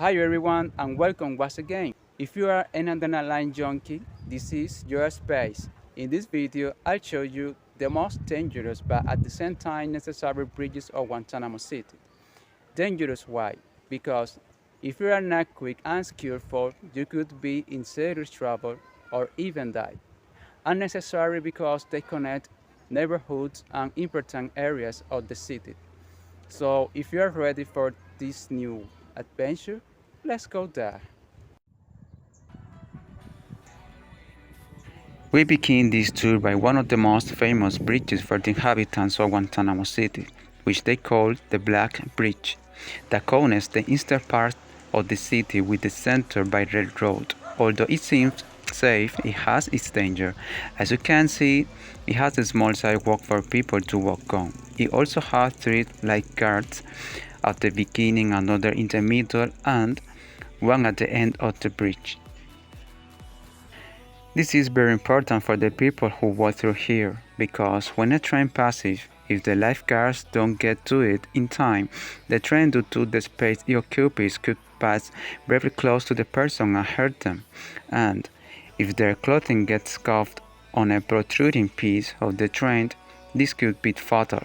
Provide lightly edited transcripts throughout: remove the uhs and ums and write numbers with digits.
Hi everyone and welcome once again. If you are an adrenaline junkie, this is your space. In this video, I'll show you the most dangerous but at the same time necessary bridges of Guantanamo City. Dangerous why? Because if you are not quick and skillful, you could be in serious trouble or even die. Unnecessary because they connect neighborhoods and important areas of the city. So if you are ready for this new adventure, let's go there. We begin this tour by one of the most famous bridges for the inhabitants of Guantanamo City, which they call the Black Bridge, that connects the eastern part of the city with the center by railroad. Although it seems safe, it has its danger. As you can see, it has a small sidewalk for people to walk on. It also has three light guards at the beginning, another in the middle, and one at the end of the bridge. This is very important for the people who walk through here, because when a train passes, if the lifeguards don't get to it in time, the train due to the space it occupies could pass very close to the person and hurt them. And if their clothing gets scuffed on a protruding piece of the train, this could be fatal.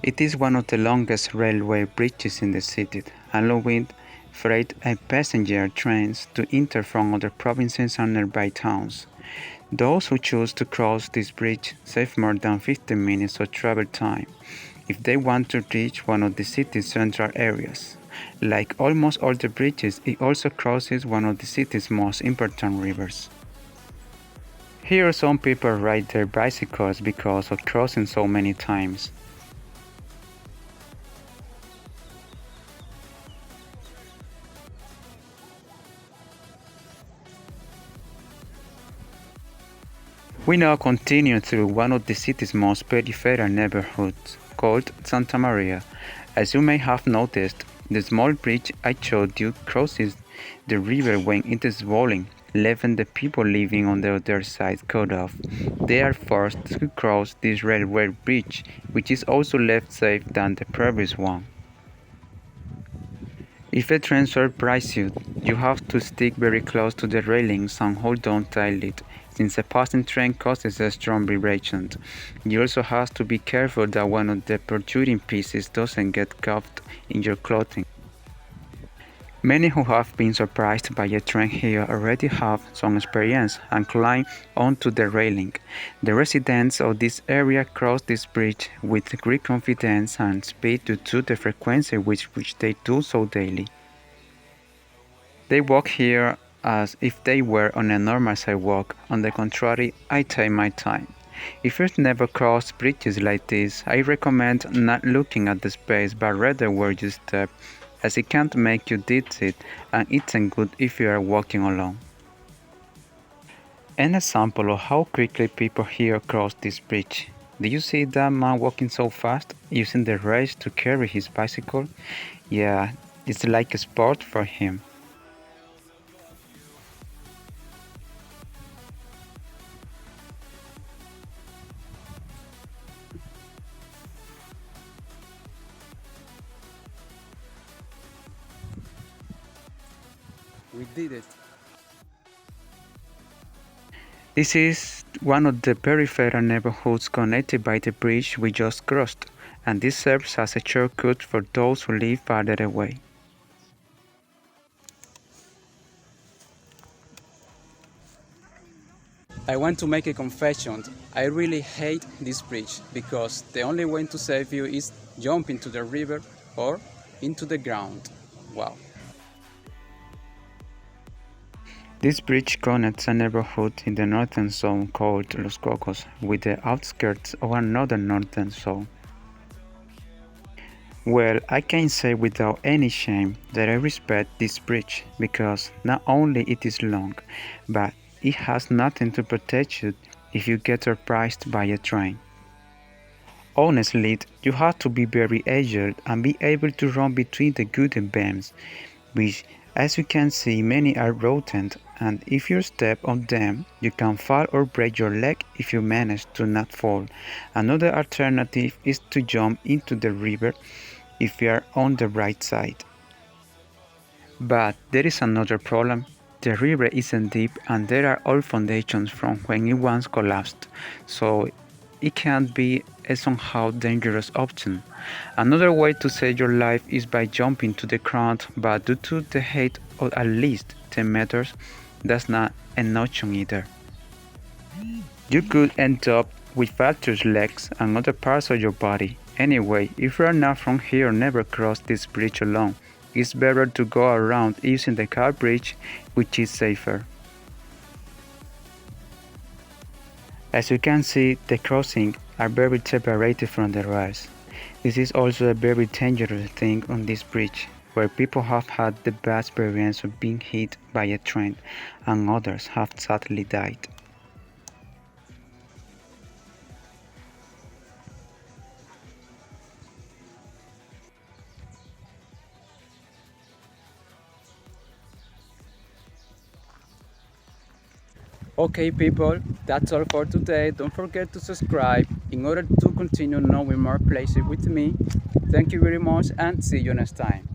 It is one of the longest railway bridges in the city, allowing freight and passenger trains to enter from other provinces and nearby towns. Those who choose to cross this bridge save more than 15 minutes of travel time if they want to reach one of the city's central areas. Like almost all the bridges, it also crosses one of the city's most important rivers. Here some people ride their bicycles because of crossing so many times. We now continue through one of the city's most peripheral neighborhoods, called Santa Maria. As you may have noticed, the small bridge I showed you crosses the river when it is swollen, leaving the people living on the other side cut off. They are forced to cross this railway bridge, which is also less safe than the previous one. If a train surprises you, you have to stick very close to the railings and hold on tightly, since a passing train causes a strong vibration. You also have to be careful that one of the protruding pieces doesn't get caught in your clothing. Many who have been surprised by a train here already have some experience and climb onto the railing. The residents of this area cross this bridge with great confidence and speed due to the frequency with which they do so daily. They walk here as if they were on a normal sidewalk. On the contrary, I take my time. If you've never crossed bridges like this, I recommend not looking at the space but rather where you step, as it can't make you dizzy and isn't good if you are walking alone. An example of how quickly people here cross this bridge. Do you see that man walking so fast, using the rails to carry his bicycle? Yeah, it's like a sport for him. We did it. This is one of the peripheral neighborhoods connected by the bridge we just crossed, and this serves as a shortcut for those who live farther away. I want to make a confession. I really hate this bridge because the only way to save you is jump into the river or into the ground. Wow. This bridge connects a neighborhood in the northern zone called Los Cocos with the outskirts of another northern zone. Well, I can say without any shame that I respect this bridge because not only it is long, but it has nothing to protect you if you get surprised by a train. Honestly, you have to be very agile and be able to run between the wooden beams, which, as you can see, many are rotten, and if you step on them, you can fall or break your leg if you manage to not fall. Another alternative is to jump into the river if you are on the right side. But there is another problem. The river isn't deep and there are old foundations from when it once collapsed, so it can be a somehow dangerous option. Another way to save your life is by jumping to the ground, but due to the height of at least 10 meters, that's not an option either. You could end up with fractured legs and other parts of your body. Anyway, if you are not from here or never crossed this bridge alone, it's better to go around using the car bridge, which is safer. As you can see, the crossings are very separated from the rest. This is also a very dangerous thing on this bridge, where people have had the bad experience of being hit by a train, and others have sadly died. Okay, people, that's all for today. Don't forget to subscribe in order to continue knowing more places with me. Thank you very much and see you next time.